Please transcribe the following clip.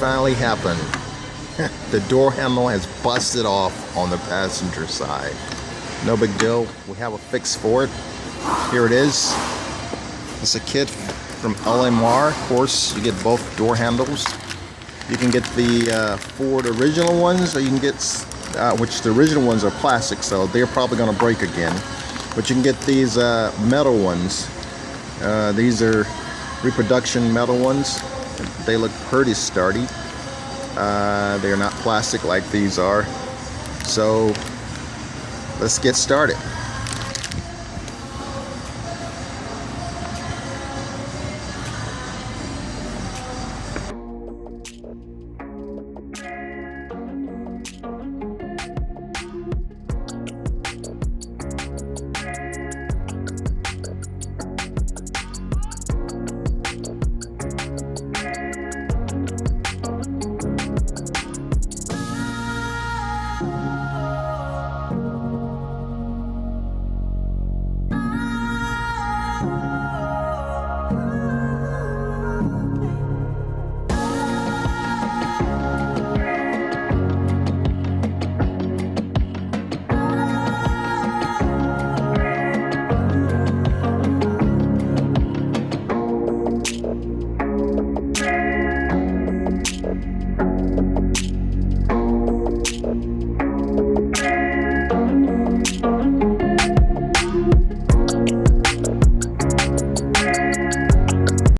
finally happened. The door handle has busted off on the passenger side. No big deal. We have a fix for it. Here it is. It's a kit from LMR. Of course, you get both door handles. You can get the Ford original ones, or you can get, which the original ones are plastic, so they're probably going to break again. But you can get these metal ones. These are reproduction metal ones. They look pretty sturdy. They're not plastic like these are. So let's get started.